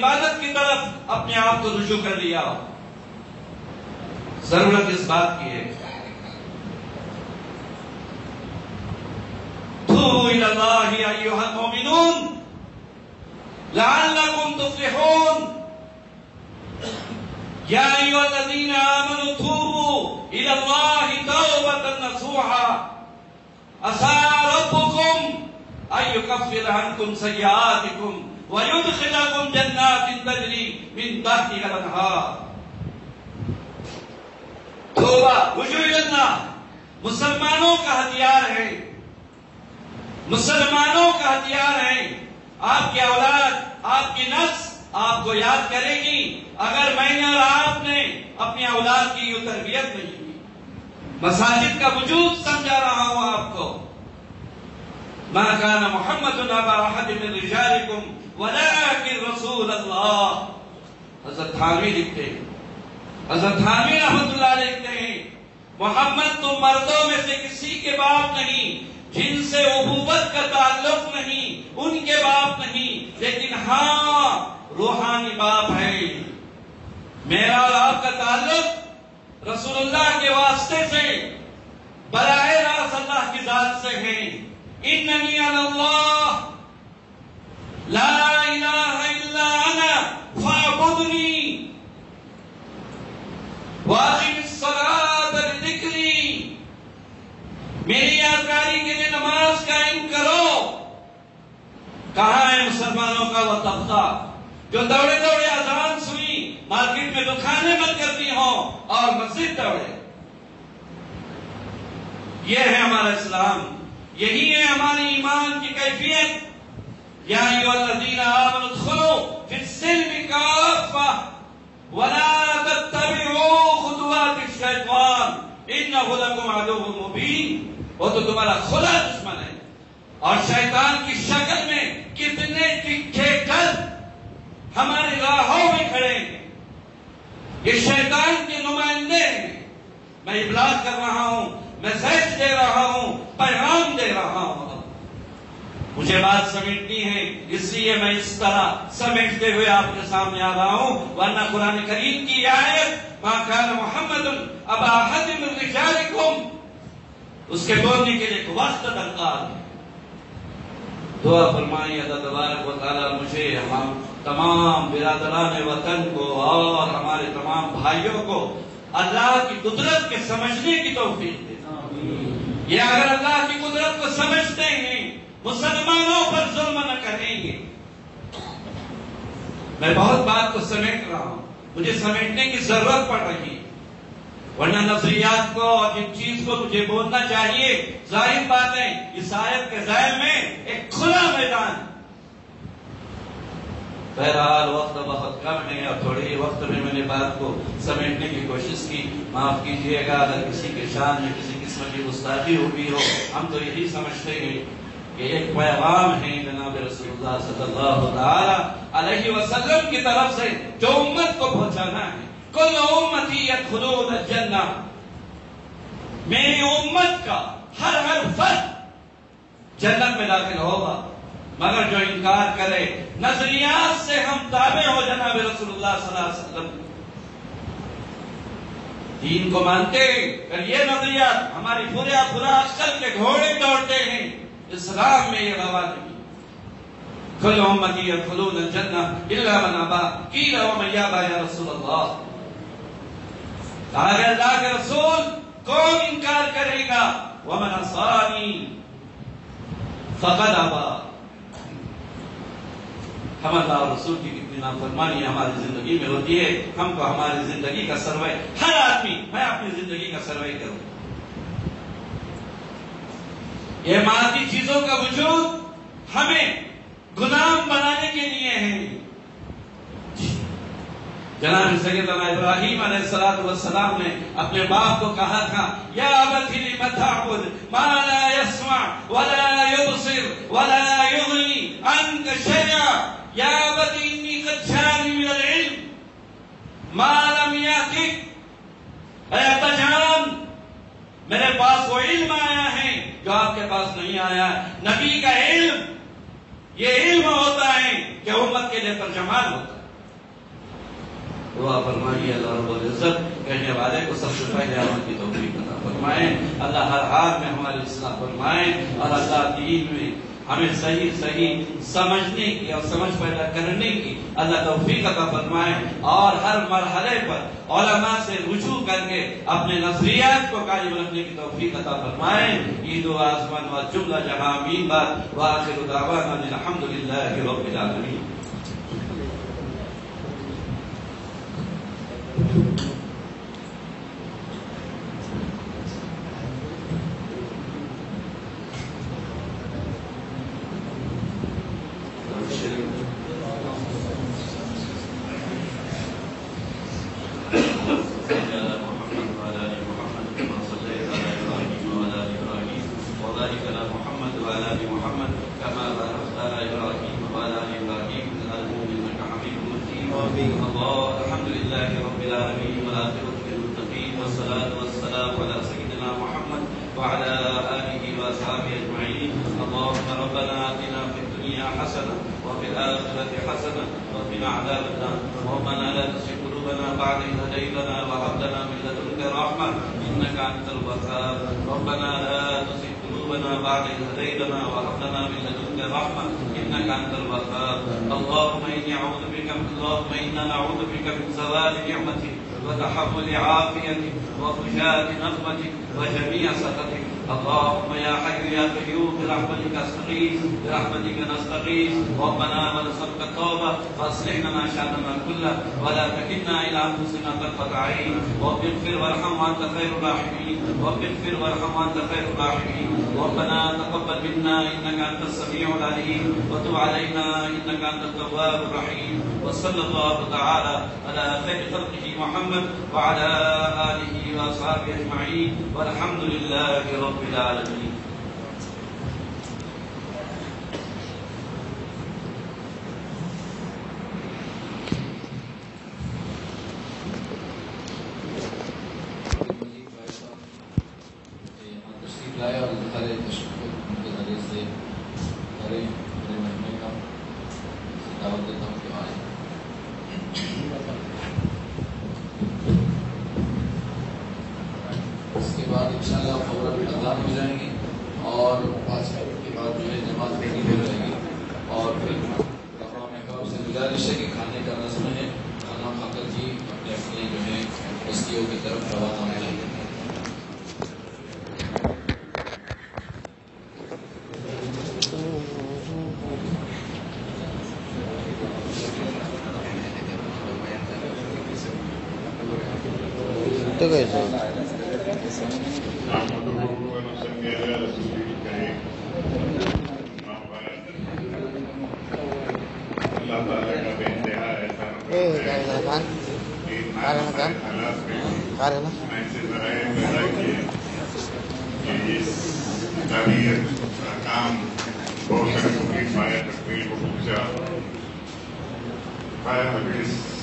عبادت کی طرف اپنے آپ کو رجوع کر لیا ہو۔ ضرورت اس بات کی ہے توبوا الى اللہ ایھا المؤمنون لعلکم تفلحون یا ایھا الذین آمنوا توبوا الى اللہ توبۃ نصوحا عسى ربكم ان يكفر عنكم سيئاتكم ويدخلكم جنات تجری من تحتها الانہار۔ توبہ رجوع اللہ مسلمانوں کا ہتھیار ہے، مسلمانوں کا ہتھیار ہے۔ آپ کی اولاد، آپ کی نسل آپ کو یاد کرے گی اگر میں نے اور آپ نے اپنی اولاد کی یہ تربیت نہیں کی۔ مساجد کا وجود سمجھا رہا ہوں آپ کو۔ ما كان محمد ابا احد من رجالكم ولكن رسول اللہ۔ حضرت تھانوی لکھتے ہیں، حضرت تھانوی رحمۃ اللہ لکھتے ہیں محمد تو مردوں میں سے کسی کے باپ نہیں، جن سے ابوت کا تعلق نہیں، ان کے باپ نہیں، لیکن ہاں روحانی باپ ہے۔ میرا اور آپ کا تعلق رسول اللہ کے واسطے سے براہ راست اللہ کی ذات سے ہے۔ اننی علی اللہ لا الہ الا انا فاعبدنی واقم الصلاۃ لذکری، میری یادگاری کے لیے نماز قائم کرو۔ کہاں ہے مسلمانوں کا وہ طبقہ جو دوڑے دوڑے اذان سنی مارکیٹ میں دکانیں بند کرتی ہوں اور مسجد دوڑے؟ یہ ہے ہمارا اسلام، یہی ہے ہماری ایمان کی کیفیت۔ یا ایھا الذین آمنوا ادخلوا فی السلم کافہ ولا تتبعوا خطوات الشیطان انہ لکم عدو مبین۔ وہ تو تمہارا کھلا دشمن ہے، اور شیطان کی شکل میں کتنے تکھے قد ہمارے راہوں میں کھڑے ہیں۔ یہ شیطان کے نمائندے ہیں۔ میں ابلاغ کر رہا ہوں، میسج دے رہا ہوں، پیغام دے رہا ہوں۔ مجھے بات سمیٹنی ہے، اس لیے میں اس طرح سمیٹتے ہوئے آپ کے سامنے آ رہا ہوں، ورنہ قرآن کریم کی آیت ما کان محمد ابا احد من رجالکم، اس کے بولنے کے لیے ایک وقت درکار ہے۔ دعا فرمائیے اللہ تبارک و تعالیٰ مجھے، ہم تمام برادران وطن کو اور ہمارے تمام بھائیوں کو اللہ کی قدرت کے سمجھنے کی توفیق دے۔ یہ اگر اللہ کی قدرت کو سمجھتے ہیں مسلمانوں پر ظلم نہ کریں گے۔ میں بہت بات کو سمیٹ رہا ہوں، مجھے سمیٹنے کی ضرورت پڑ رہی ہے، ورنہ نظریات کو اور جن چیز کو مجھے بولنا چاہیے، ظاہر بات ہے اس آیت کے ذیل میں ایک کھلا میدان۔ بہرحال وقت بہت کم ہے اور تھوڑے ہی وقت میں نے بات کو سمیٹنے کی کوشش کی، معاف کیجیے گا اگر کسی کے شان میں کسی قسم کی گستاخی ہوئی ہو۔ ہم تو یہی سمجھتے ہیں کہ ایک پیغام ہے جناب رسول اللہ صلی اللہ تعالی علیہ وسلم کی طرف سے جو امت کو پہنچانا ہے۔ کل امتی یدخلون الجنہ، میری امت کا ہر فرد جنت میں داخل ہوگا، مگر جو انکار کرے، نظریات سے ہم تابع ہو جناب رسول اللہ صلی اللہ علیہ وسلم، دین کو مانتے ہیں، یہ نظریات ہماری پورا عقل کے گھوڑے دوڑتے ہیں، اسلام میں یہ روا نہیں۔ کل امتی یدخلون الجنہ الا من ابا قیل ومن یابا یا رسول اللہ، کہا کہ اللہ کے رسول کون انکار کرے گا؟ ومن عصانی فقد ابا۔ ہم اللہ اور رسول کی کتنی نافرمانی ہماری زندگی میں ہوتی ہے، ہم کو ہماری زندگی کا سروے، ہر آدمی، میں اپنی زندگی کا سروے کروں۔ یہ مادی چیزوں کا وجود ہمیں غلام بنانے کے لیے ہے۔ جناب سیدنا ابراہیم علیہ السلام نے اپنے باپ کو کہا تھا یا ابت لم تعبد ما لا يسمع ولا يبصر ولا يغني عنك شيئا یا ابت انی قد جاءنی من العلم ما لم یأتک، اے ابا جان میرے پاس وہ علم آیا ہے جو آپ کے پاس نہیں آیا ہے۔ نبی کا علم یہ علم ہوتا ہے کہ امت کے لیے ترجمان ہوتا ہے۔ دعا فرمائیے اللہ رب العزت کہنے والے کو سب سے پہلے عمل کی توفیق عطا فرمائیں. اللہ ہر حال میں ہماری اصلاح فرمائیں اور اللہ دین میں ہمیں صحیح سمجھنے کی اور سمجھ پیدا کرنے کی اللہ توفیق عطا فرمائے اور ہر مرحلے پر علماء سے رجوع کر کے اپنے نظریات کو قائم رکھنے کی توفیق عطا فرمائے. عید و آسمان و جملہ جہاں امین بات وآخر دعوانا الحمدللہ رب العالمین. وتحمل عافيتك وفجاءة نقمتك وجميع سخطك. اللهم يا حي يا قيوم برحمتك استغيث برحمتك نستغيث. ربنا ونسألك التوبة فاصلح لنا شأننا كله ولا تكلنا إلى أنفسنا طرفة عين. رب اغفر وارحم وأنت خير الراحمين. رب اغفر وارحم وأنت خير الراحمين. ربنا تقبل منا إنك أنت السميع العليم وتب علينا إنك أنت التواب الرحيم. وصلى الله تعالى على خير خلقه محمد وعلى آله وأصحابه أجمعين والحمد لله رب العالمين. حدیث